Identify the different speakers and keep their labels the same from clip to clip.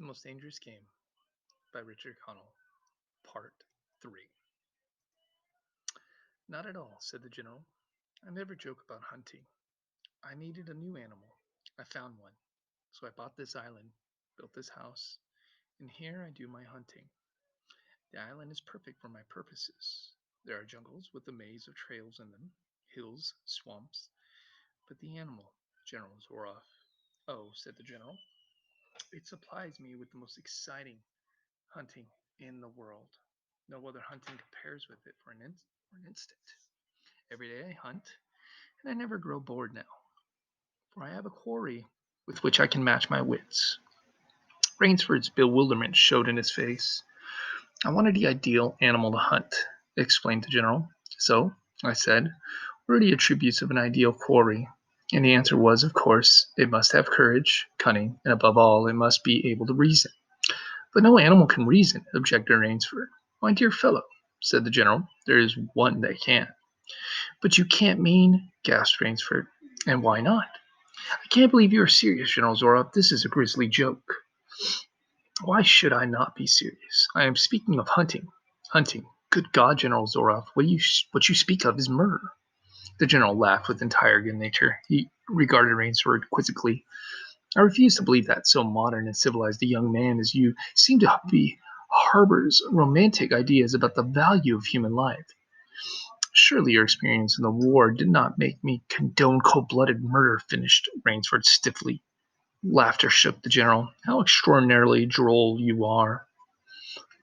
Speaker 1: The Most Dangerous Game by Richard Connell, Part 3. Not at all, said the general. I never joke about hunting. I needed a new animal. I found one. So I bought this island, built this house, and here I do my hunting. The island is perfect for my purposes. There are jungles with a maze of trails in them, hills, swamps, but the animal, General Zoroff. Oh, said the general, it supplies me with the most exciting hunting in the world. No other hunting compares with it for an instant. Every day I hunt, and I never grow bored now, for I have a quarry with which I can match my wits. Rainsford's bewilderment showed in his face. I wanted the ideal animal to hunt, explained the general. So, I said, what are the attributes of an ideal quarry? And the answer was, of course, it must have courage, cunning, and above all, it must be able to reason. But no animal can reason, objected Rainsford. My dear fellow, said the general, there is one that can. But you can't mean, gasped Rainsford. And why not? I can't believe you are serious, General Zoroff. This is a grisly joke. Why should I not be serious? I am speaking of hunting. Hunting. Good God, General Zoroff, what you speak of is murder. The general laughed with entire good nature. He regarded Rainsford quizzically. I refuse to believe that so modern and civilized a young man as you seem to be harbors romantic ideas about the value of human life. Surely your experience in the war did not make me condone cold-blooded murder, finished Rainsford stiffly. Laughter shook the general. How extraordinarily droll you are,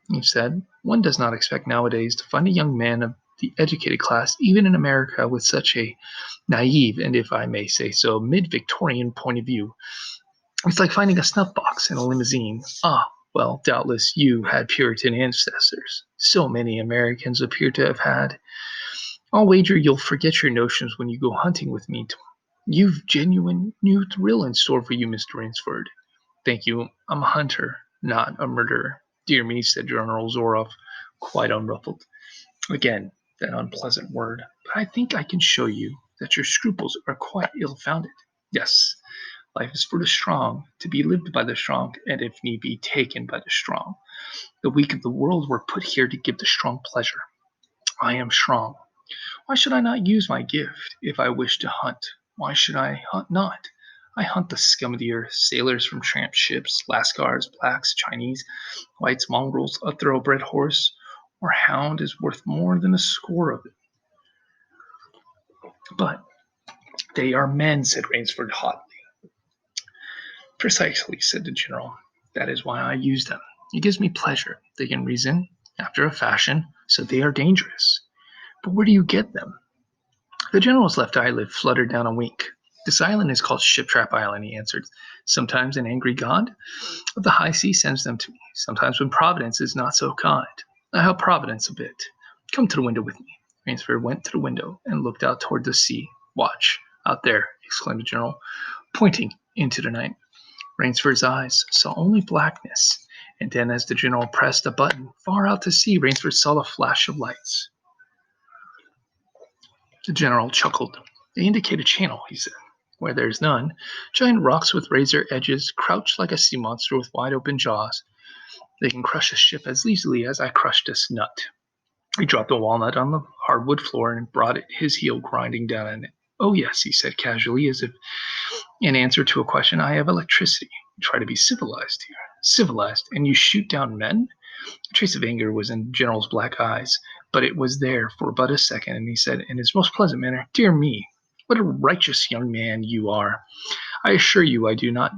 Speaker 1: he said. One does not expect nowadays to find a young man of the educated class, even in America, with such a naive and, if I may say so, mid-Victorian point of view. It's like finding a snuff box in a limousine. Ah, well, doubtless you had Puritan ancestors. So many Americans appear to have had. I'll wager you'll forget your notions when you go hunting with me. You've genuine new thrill in store for you, Mr. Rainsford. Thank you. I'm a hunter, not a murderer. Dear me, said General Zoroff, quite unruffled. Again, that unpleasant word. But I think I can show you that your scruples are quite ill-founded. Yes, life is for the strong, to be lived by the strong, and if need be, taken by the strong. The weak of the world were put here to give the strong pleasure. I am strong. Why should I not use my gift if I wish to hunt? Why should I hunt not? I hunt the scum of the earth, sailors from tramp ships, lascars, blacks, Chinese, whites, mongrels, a thoroughbred horse or hound is worth more than a score of it. But they are men, said Rainsford hotly. Precisely, said the general. That is why I use them. It gives me pleasure. They can reason, after a fashion, so they are dangerous. But where do you get them? The general's left eyelid fluttered down a wink. This island is called Shiptrap Island, he answered. Sometimes an angry god of the high sea sends them to me. Sometimes when Providence is not so kind. I help Providence a bit. Come to the window with me. Rainsford went to the window and looked out toward the sea. Watch, out there, exclaimed the general, pointing into the night. Rainsford's eyes saw only blackness, and then as the general pressed a button far out to sea, Rainsford saw the flash of lights. The general chuckled. They indicate a channel, he said. Where there is none, giant rocks with razor edges crouch like a sea monster with wide open jaws. They can crush a ship as easily as I crushed this nut. He dropped a walnut on the hardwood floor and brought his heel grinding down on it. Oh, yes, he said casually, as if in answer to a question. I have electricity. You try to be civilized here. Civilized, and you shoot down men? A trace of anger was in the general's black eyes, but it was there for but a second, and he said in his most pleasant manner, Dear me, what a righteous young man you are. I assure you I do not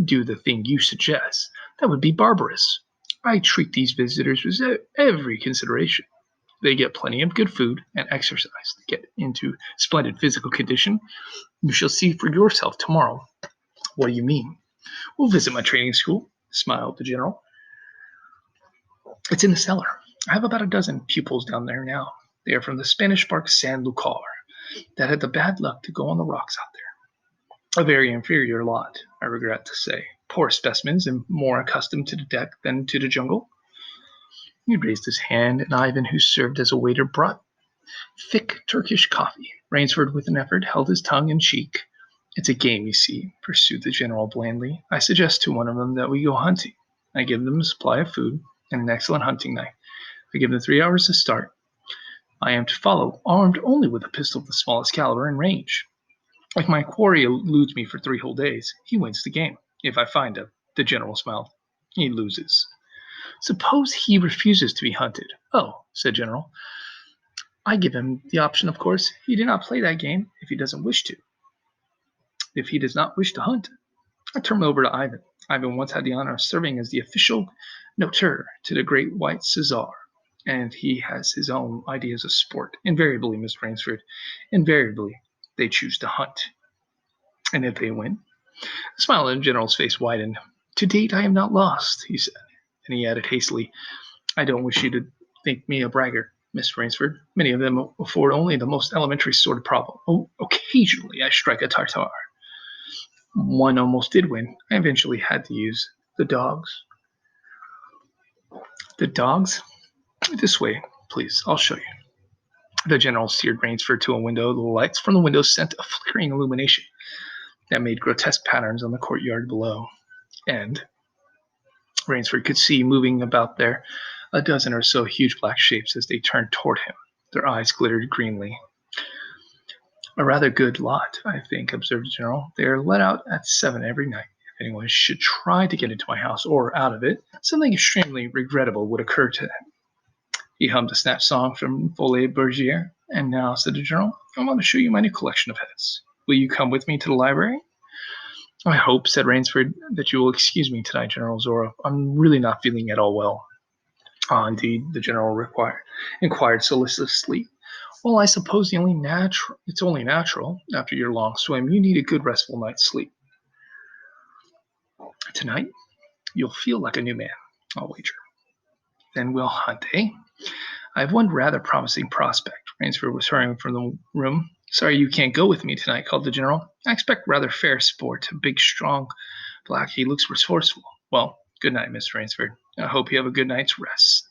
Speaker 1: do the thing you suggest. That would be barbarous. I treat these visitors with every consideration. They get plenty of good food and exercise. They get into splendid physical condition. You shall see for yourself tomorrow. What do you mean? We'll visit my training school, smiled the general. It's in the cellar. I have about a dozen pupils down there now. They are from the Spanish bark San Lucar that had the bad luck to go on the rocks out there. A very inferior lot, I regret to say. Poor specimens and more accustomed to the deck than to the jungle. He raised his hand, and Ivan, who served as a waiter, brought thick Turkish coffee. Rainsford, with an effort, held his tongue in cheek It's a game, you see, pursued the general blandly. I suggest to one of them that we go hunting. I give them a supply of food and an excellent hunting knife. I give them 3 hours to start. I am to follow, armed only with a pistol of the smallest caliber and range. If my quarry eludes me for 3 whole days, he wins the game. If I find him, the general smiled, he loses. Suppose he refuses to be hunted. Oh, said General, I give him the option, of course. He did not play that game if he doesn't wish to. If he does not wish to hunt, I turn him over to Ivan. Ivan once had the honor of serving as the official notaire to the great white Caesar, and he has his own ideas of sport. Invariably, Miss Rainsford, invariably, they choose to hunt. And if they win? The smile on the general's face widened. To date, I am not lost, he said. And he added hastily, I don't wish you to think me a braggart, Miss Rainsford. Many of them afford only the most elementary sort of problem. Oh, occasionally I strike a tartar. One almost did win. I eventually had to use the dogs. The dogs? This way, please. I'll show you. The general steered Rainsford to a window. The lights from the window sent a flickering illumination that made grotesque patterns on the courtyard below. And Rainsford could see moving about there a dozen or so huge black shapes as they turned toward him. Their eyes glittered greenly. A rather good lot, I think, observed the general. They are let out at 7 every night. If anyone should try to get into my house or out of it, something extremely regrettable would occur to them. He hummed a snatched song from Folie Bergère. And now, said the general, I want to show you my new collection of heads. Will you come with me to the library? I hope, said Rainsford, that you will excuse me tonight, General Zora. I'm really not feeling at all well. Ah, indeed, the general inquired solicitously. Well, I suppose it's only natural. After your long swim, you need a good restful night's sleep. Tonight, you'll feel like a new man, I'll wager. Then we'll hunt, eh? I have one rather promising prospect. Rainsford was hurrying from the room. Sorry you can't go with me tonight, called the general. I expect rather fair sport. A big, strong black. He looks resourceful. Well, good night, Miss Rainsford. I hope you have a good night's rest.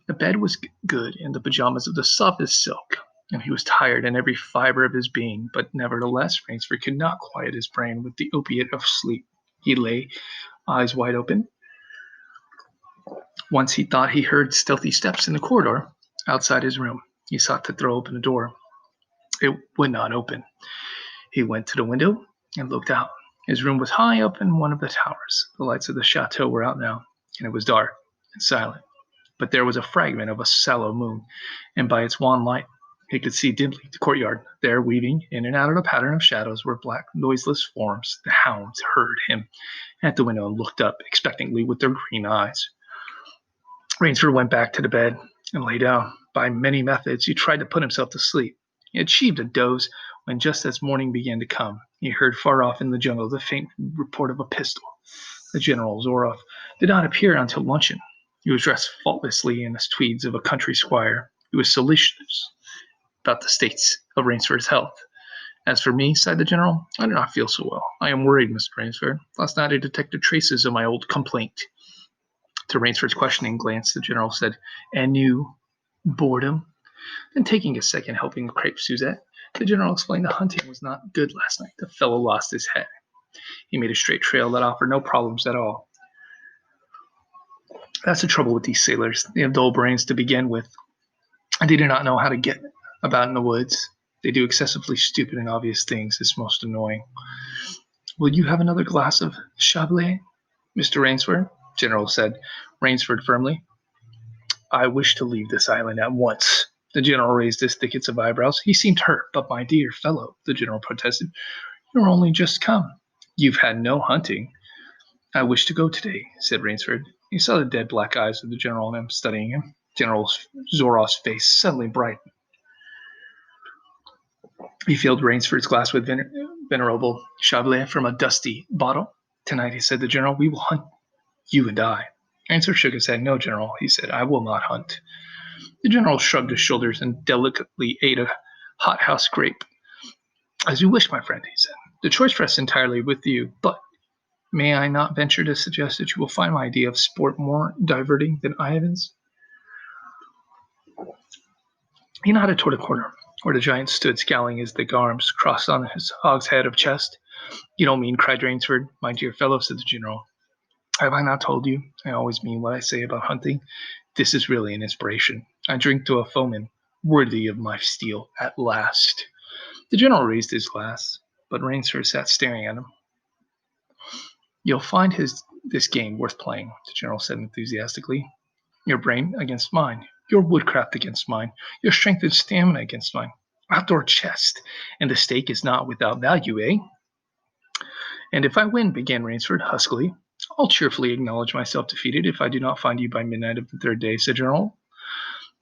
Speaker 1: The bed was good, and the pajamas of the softest silk, and he was tired in every fiber of his being, but nevertheless Rainsford could not quiet his brain with the opiate of sleep. He lay, eyes wide open. Once he thought he heard stealthy steps in the corridor outside his room. He sought to throw open the door. It would not open. He went to the window and looked out. His room was high up in one of the towers. The lights of the chateau were out now, and it was dark and silent. But there was a fragment of a sallow moon, and by its wan light he could see dimly the courtyard. There, weaving in and out of a pattern of shadows, were black, noiseless forms. The hounds heard him at the window and looked up expectantly with their green eyes. Rainsford went back to the bed and lay down. By many methods he tried to put himself to sleep. He achieved a doze when, just as morning began to come, he heard far off in the jungle the faint report of a pistol. The General Zoroff did not appear until luncheon. He was dressed faultlessly in the tweeds of a country squire. He was solicitous about the states of Rainsford's health. As for me, sighed the general, I do not feel so well. I am worried, Mr. Rainsford. Last night I detected traces of my old complaint. To Rainsford's questioning glance, the general said, And you? Boredom? Then, taking a second helping of crepe Suzette, the general explained the hunting was not good last night. The fellow lost his head. He made a straight trail that offered no problems at all. That's the trouble with these sailors. They have dull brains to begin with, and they do not know how to get about in the woods. They do excessively stupid and obvious things. It's most annoying. Will you have another glass of Chablis, Mr. Rainsford? General said Rainsford firmly. I wish to leave this island at once. The general raised his thickets of eyebrows. He seemed hurt. But my dear fellow, the general protested, you're only just come. You've had no hunting. I wish to go today, said Rainsford. He saw the dead black eyes of the general and him studying him. General Zoroff's face suddenly brightened. He filled Rainsford's glass with venerable Chablis from a dusty bottle. Tonight, he said, the general, we will hunt, you and I. Rainsford shook his head. No, General, he said, I will not hunt. The general shrugged his shoulders and delicately ate a hothouse grape. As you wish, my friend, he said. The choice rests entirely with you, but may I not venture to suggest that you will find my idea of sport more diverting than Ivan's? He nodded toward a corner. where the giant stood scowling as the arms crossed on his hogshead of chest. You don't mean, cried Rainsford. My dear fellow, said the general. Have I not told you? I always mean what I say about hunting. This is really an inspiration. I drink to a foeman worthy of my steel at last. The general raised his glass, but Rainsford sat staring at him. You'll find this game worth playing, the general said enthusiastically. Your brain against mine, your woodcraft against mine, your strength and stamina against mine. Outdoor chest, and the stake is not without value, eh? And if I win, began Rainsford huskily, I'll cheerfully acknowledge myself defeated if I do not find you by midnight of the third day, said General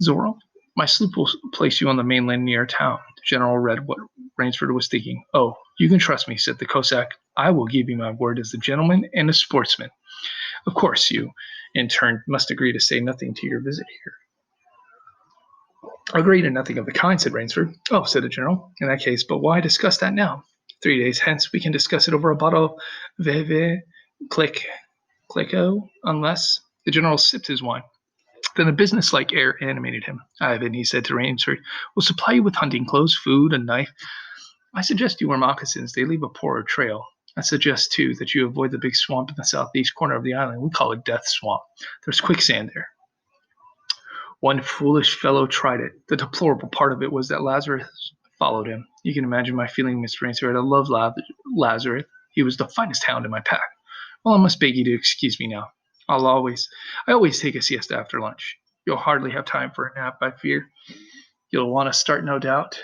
Speaker 1: Zorro. My sloop will place you on the mainland near town. The general read what Rainsford was thinking. Oh, you can trust me, said the Cossack. I will give you my word as a gentleman and a sportsman. Of course, you, in turn, must agree to say nothing to your visit here. Agree to nothing of the kind, said Rainsford. Oh, said the general. In that case, but why discuss that now? 3 days hence we can discuss it over a bottle of Veuve Clicquot, unless the general sipped his wine. Then a businesslike air animated him. Ivan, he said to Rainsford, will supply you with hunting clothes, food, a knife. I suggest you wear moccasins. They leave a poorer trail. I suggest, too, that you avoid the big swamp in the southeast corner of the island. We call it Death Swamp. There's quicksand there. One foolish fellow tried it. The deplorable part of it was that Lazarus followed him. You can imagine my feeling, Mr. Rainsford. I love Lazarus. He was the finest hound in my pack. Well, I must beg you to excuse me now. I always take a siesta after lunch. You'll hardly have time for a nap, I fear. You'll want to start, no doubt.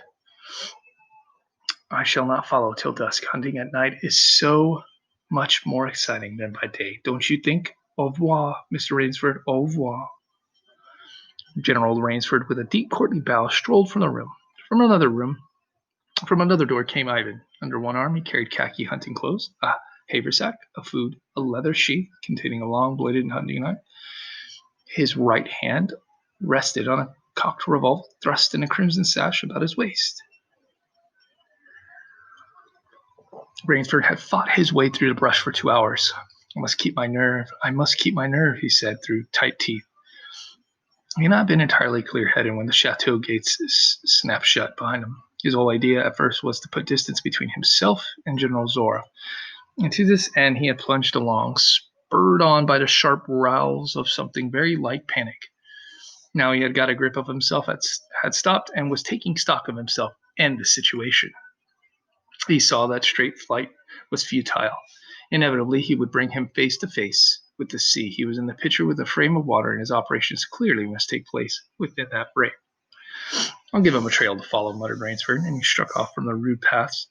Speaker 1: I shall not follow till dusk. Hunting at night is so much more exciting than by day, don't you think? Au revoir, Mr. Rainsford. Au revoir. General Rainsford, with a deep courtly bow, strolled from the room. From another door came Ivan. Under one arm he carried khaki hunting clothes, a haversack of food, a leather sheath containing a long-bladed hunting knife. His right hand rested on a cocked revolver thrust in a crimson sash about his waist. Rainsford had fought his way through the brush for 2 hours. I must keep my nerve, he said through tight teeth. He had not been entirely clear-headed when the chateau gates snapped shut behind him. His whole idea at first was to put distance between himself and General Zorro, and to this end he had plunged along, spurred on by the sharp rowels of something very like panic. Now he had got a grip of himself, had stopped, and was taking stock of himself and the situation. He saw that straight flight was futile. Inevitably, he would bring him face to face with the sea. He was in the pitcher with a frame of water, and his operations clearly must take place within that break. I'll give him a trail to follow, muttered Rainsford, and he struck off from the rude paths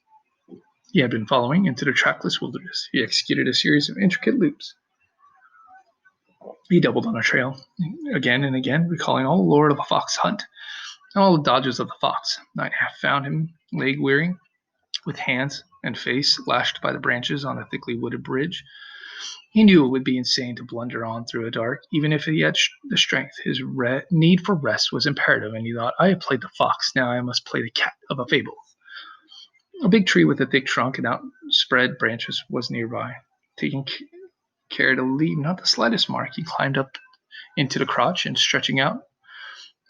Speaker 1: he had been following into the trackless wilderness. He executed a series of intricate loops. He doubled on a trail, again and again, recalling all the lore of a fox hunt and all the dodges of the fox. Night found him leg weary, with hands and face lashed by the branches on a thickly wooded bridge. He knew it would be insane to blunder on through a dark, even if he had the strength. His need for rest was imperative, and he thought, I have played the fox, now I must play the cat of a fable. A big tree with a thick trunk and outspread branches was nearby. Taking care to leave not the slightest mark, he climbed up into the crotch and, stretching out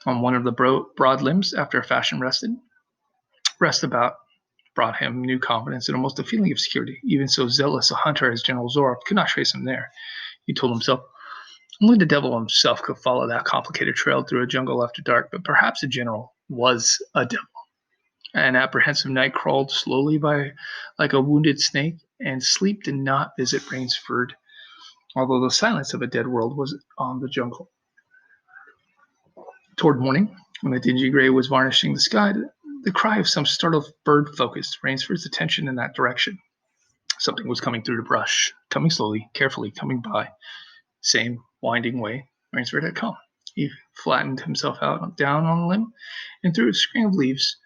Speaker 1: on one of the broad limbs after a fashion, rest about brought him new confidence and almost a feeling of security. Even so zealous a hunter as General Zorro could not trace him there. He told himself, only the devil himself could follow that complicated trail through a jungle after dark, but perhaps the general was a devil. An apprehensive night crawled slowly by like a wounded snake, and sleep did not visit Rainsford, although the silence of a dead world was on the jungle. Toward morning, when the dingy gray was varnishing the sky, the cry of some startled bird focused Rainsford's attention in that direction. Something was coming through the brush, coming slowly, carefully, coming by. Same winding way Rainsford had come. He flattened himself out down on the limb, and through a screen of leaves,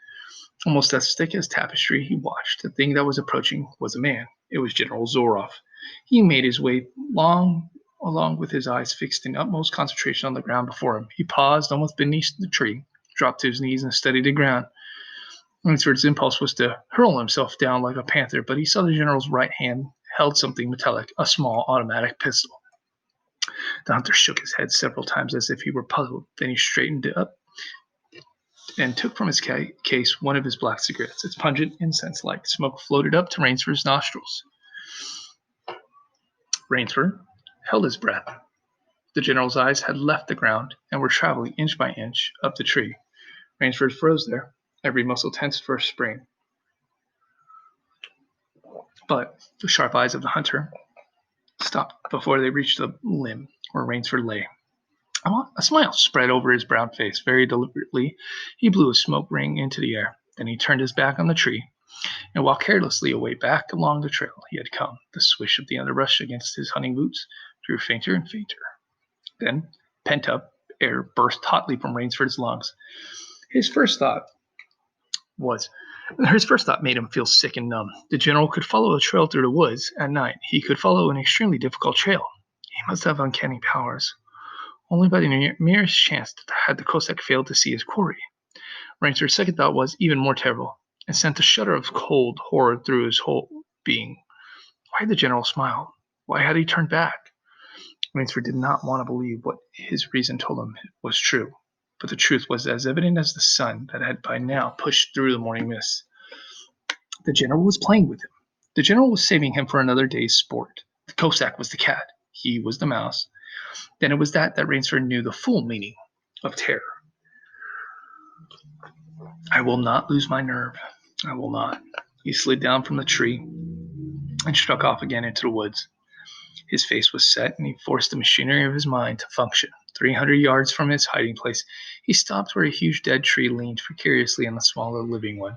Speaker 1: almost as thick as tapestry, he watched. The thing that was approaching was a man. It was General Zorov. He made his way along with his eyes fixed in utmost concentration on the ground before him. He paused almost beneath the tree, dropped to his knees, and studied the ground. Rainsford's impulse was to hurl himself down like a panther, but he saw the general's right hand held something metallic, a small automatic pistol. The hunter shook his head several times as if he were puzzled. Then he straightened up and took from his case one of his black cigarettes. Its pungent incense-like smoke floated up to Rainsford's nostrils. Rainsford held his breath. The general's eyes had left the ground and were traveling inch by inch up the tree. Rainsford froze there, every muscle tensed for a spring. But the sharp eyes of the hunter stopped before they reached the limb where Rainsford lay. A smile spread over his brown face. Very deliberately, he blew a smoke ring into the air. Then he turned his back on the tree and walked carelessly away back along the trail he had come. The swish of the underbrush against his hunting boots grew fainter and fainter. Then, pent-up air burst hotly from Rainsford's lungs. His first thought made him feel sick and numb. The general could follow a trail through the woods at night. He could follow an extremely difficult trail. He must have uncanny powers. Only by the merest chance had the Cossack failed to see his quarry. Rainsford's second thought was even more terrible, and sent a shudder of cold horror through his whole being. Why had the general smiled? Why had he turned back? Rainsford did not want to believe what his reason told him was true, but the truth was as evident as the sun that had by now pushed through the morning mist. The general was playing with him. The general was saving him for another day's sport. The Cossack was the cat. He was the mouse. Then it was that Rainsford knew the full meaning of terror. I will not lose my nerve. I will not. He slid down from the tree and struck off again into the woods. His face was set, and he forced the machinery of his mind to function. 300 yards from his hiding place, he stopped where a huge dead tree leaned precariously on the smaller living one.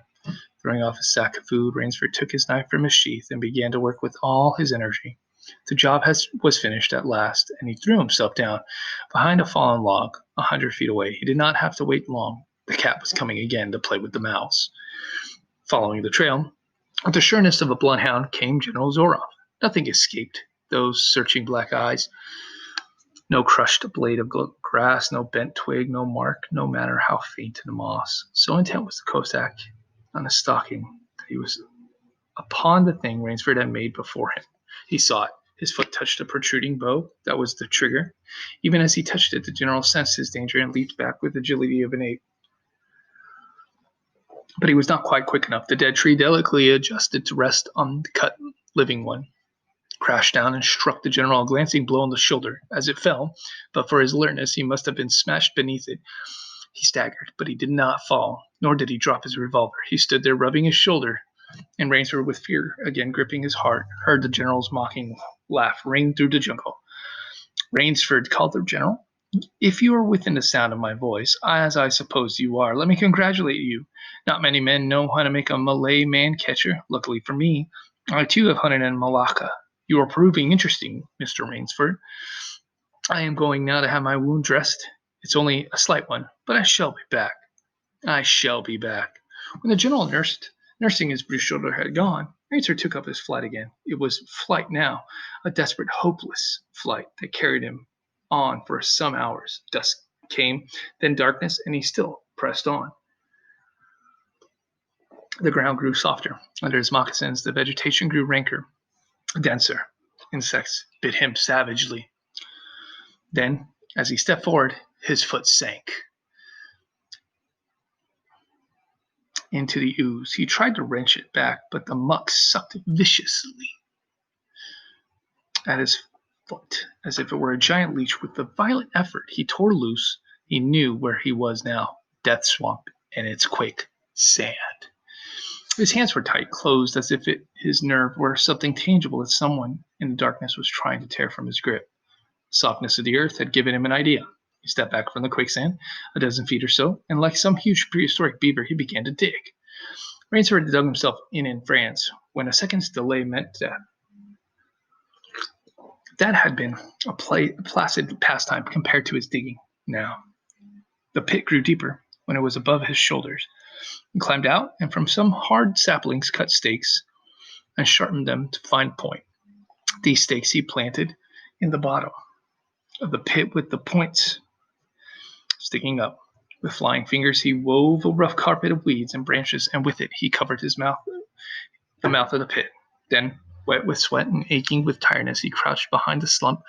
Speaker 1: Throwing off his sack of food, Rainsford took his knife from his sheath and began to work with all his energy. The job was finished at last, and he threw himself down behind a fallen log 100 feet away. He did not have to wait long. The cat was coming again to play with the mouse. Following the trail, with the sureness of a bloodhound, came General Zoroff. Nothing escaped those searching black eyes. No crushed blade of grass, no bent twig, no mark, no matter how faint in the moss. So intent was the Cossack on his stalking that he was upon the thing Rainsford had made before him. He saw it. His foot touched a protruding bow. That was the trigger. Even as he touched it, the general sensed his danger and leaped back with the agility of an ape. But he was not quite quick enough. The dead tree, delicately adjusted to rest on the cut living one, crashed down and struck the general a glancing blow on the shoulder. As it fell, but for his alertness, he must have been smashed beneath it. He staggered, but he did not fall, nor did he drop his revolver. He stood there rubbing his shoulder, and Rainsford, with fear again gripping his heart, heard the general's mocking laugh ring through the jungle. Rainsford, called the general, if you are within the sound of my voice, as I suppose you are, let me congratulate you. Not many men know how to make a Malay man-catcher. Luckily for me, I too have hunted in Malacca. You are proving interesting, Mr. Rainsford. I am going now to have my wound dressed. It's only a slight one, but I shall be back. I shall be back. When the general nursing his bruised shoulder had gone, Rainsford took up his flight again. It was flight now, a desperate, hopeless flight that carried him on for some hours. Dusk came, then darkness, and he still pressed on. The ground grew softer. Under his moccasins, the vegetation grew ranker, denser. Insects bit him savagely. Then, as he stepped forward, his foot sank into the ooze. He tried to wrench it back, but the muck sucked viciously at his foot, as if it were a giant leech. With a violent effort, he tore loose. He knew where he was now, Death Swamp and its quick sand. His hands were tight, closed, as if his nerve were something tangible that someone in the darkness was trying to tear from his grip. The softness of the earth had given him an idea. He stepped back from the quicksand, a dozen feet or so, and like some huge prehistoric beaver, he began to dig. Rainsford dug himself in France, when a second's delay meant death. That had been a placid pastime compared to his digging now. The pit grew deeper when it was above his shoulders. He climbed out, and from some hard saplings cut stakes and sharpened them to fine point. These stakes he planted in the bottom of the pit with the points sticking up. With flying fingers, he wove a rough carpet of weeds and branches, and with it he covered the mouth of the pit. Then, wet with sweat and aching with tiredness, he crouched behind the slump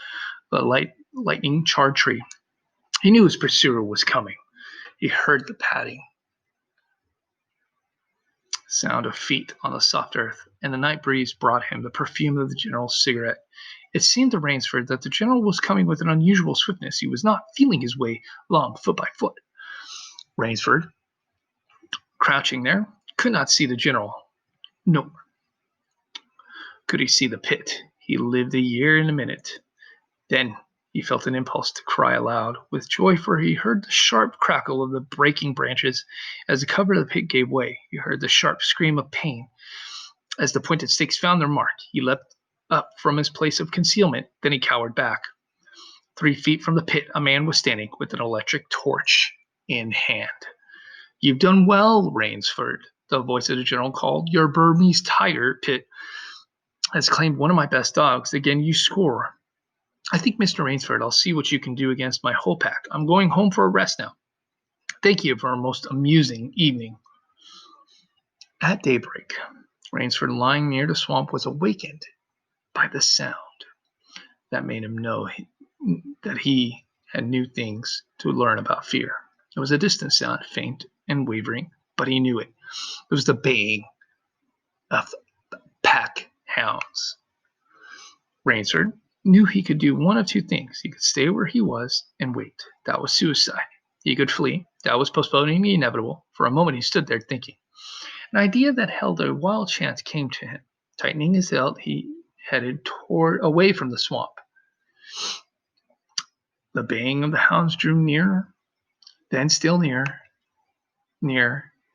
Speaker 1: of a lightning charred tree. He knew his pursuer was coming. He heard the padding sound of feet on the soft earth, and the night breeze brought him the perfume of the general's cigarette. It seemed to Rainsford that the general was coming with an unusual swiftness. He was not feeling his way along foot by foot. Rainsford, crouching there, could not see the general. Nor could he see the pit. He lived a year in a minute. Then he felt an impulse to cry aloud with joy, for he heard the sharp crackle of the breaking branches as the cover of the pit gave way. He heard the sharp scream of pain as the pointed stakes found their mark. He leapt up from his place of concealment. Then he cowered back. 3 feet from the pit, a man was standing with an electric torch in hand. "You've done well, Rainsford," the voice of the general called. "Your Burmese tiger pit has claimed one of my best dogs. Again, you score. I think, Mr. Rainsford, I'll see what you can do against my whole pack. I'm going home for a rest now. Thank you for a most amusing evening." At daybreak, Rainsford, lying near the swamp, was awakened by the sound that made him know that he had new things to learn about fear. It was a distant sound, faint and wavering, but he knew it. It was the baying of pack hounds. Rainsford knew he could do one of two things. He could stay where he was and wait. That was suicide. He could flee. That was postponing the inevitable. For a moment he stood there thinking. An idea that held a wild chance came to him. Tightening his belt, he headed away from the swamp. The baying of the hounds drew nearer, then still nearer,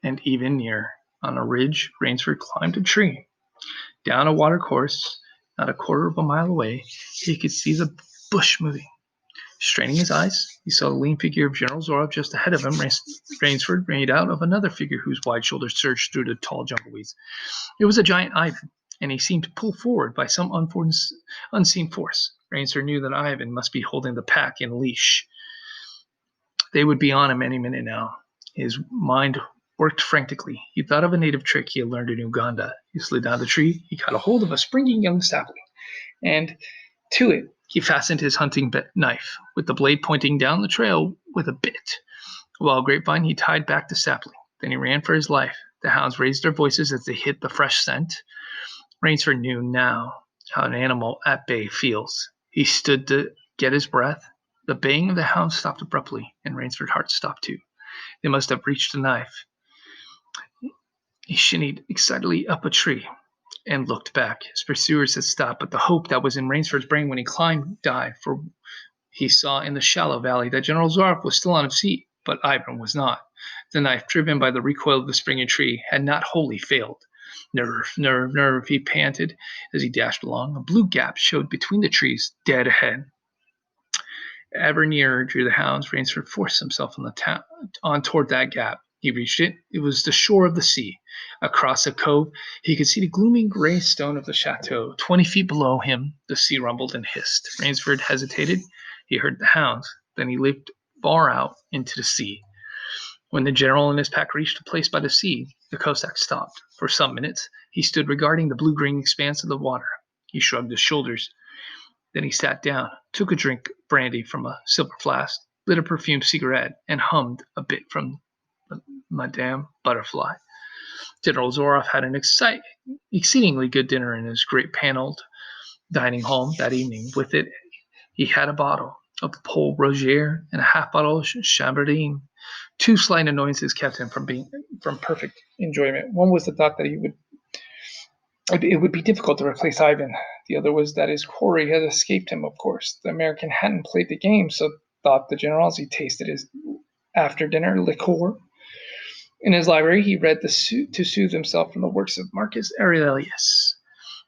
Speaker 1: and even nearer. On a ridge, Rainsford climbed a tree. Down a watercourse, not a quarter of a mile away, he could see the bush moving. Straining his eyes, he saw the lean figure of General Zorov just ahead of him. Rainsford made out of another figure whose wide shoulders surged through the tall jungle weeds. It was a giant Ivan, and he seemed pulled forward by some unseen force. Rainsford knew that Ivan must be holding the pack in leash. They would be on him any minute now. His mind worked frantically. He thought of a native trick he had learned in Uganda. He slid down the tree, he caught a hold of a springing young sapling, and to it he fastened his hunting knife, with the blade pointing down the trail with a bit. A wild grapevine he tied back the sapling. Then he ran for his life. The hounds raised their voices as they hit the fresh scent. Rainsford knew now how an animal at bay feels. He stood to get his breath. The baying of the hounds stopped abruptly, and Rainsford's heart stopped too. They must have reached the knife. He shinnied excitedly up a tree and looked back. His pursuers had stopped, but the hope that was in Rainsford's brain when he climbed died, for he saw in the shallow valley that General Zorov was still on his feet, but Ivan was not. The knife, driven by the recoil of the springing tree, had not wholly failed. "Nerve, nerve, nerve," he panted as he dashed along. A blue gap showed between the trees, dead ahead. Ever nearer drew the hounds. Rainsford forced himself on toward that gap. He reached it. It was the shore of the sea. Across a cove, he could see the glooming gray stone of the chateau. 20 feet below him, the sea rumbled and hissed. Rainsford hesitated. He heard the hounds. Then he leaped far out into the sea. When the general and his pack reached a place by the sea, the Cossack stopped. For some minutes, he stood regarding the blue-green expanse of the water. He shrugged his shoulders. Then he sat down, took a drink of brandy from a silver flask, lit a perfumed cigarette, and hummed a bit from Madame Butterfly. General Zorov had an exceedingly good dinner in his great paneled dining hall that evening. With it, he had a bottle of Pol Roger and a half bottle of Chambordin. Two slight annoyances kept him from perfect enjoyment. One was the thought that it would be difficult to replace Ivan. The other was that his quarry had escaped him, of course. The American hadn't played the game, so thought the general, as he tasted his after-dinner liqueur. In his library, he read to soothe himself from the works of Marcus Aurelius.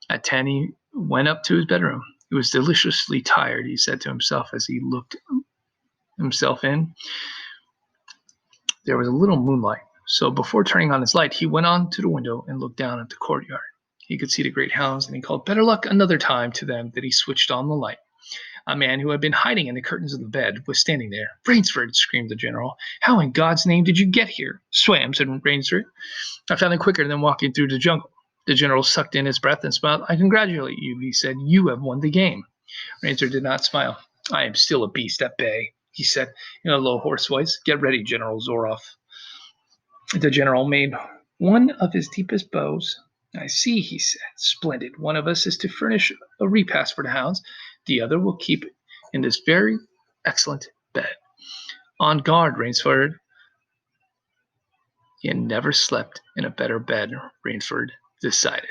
Speaker 1: At 10, he went up to his bedroom. He was deliciously tired, he said to himself as he looked himself in. There was a little moonlight, so before turning on his light, he went on to the window and looked down at the courtyard. He could see the great hounds, and he called "better luck another time" to them. That he switched on the light. A man who had been hiding in the curtains of the bed was standing there. "Rainsford!" screamed the general. "How in God's name did you get here?" "Swam," said Rainsford. "I found it quicker than walking through the jungle." The general sucked in his breath and smiled. "I congratulate you," he said. "You have won the game." Rainsford did not smile. "I am still a beast at bay," he said in a low, hoarse voice. "Get ready, General Zorov." The general made One of his deepest bows. I see, he said. Splendid. One of us is to furnish a repast for the hounds. The other will keep in this very excellent bed. On guard, Rainsford. He had never slept in a better bed, Rainsford decided.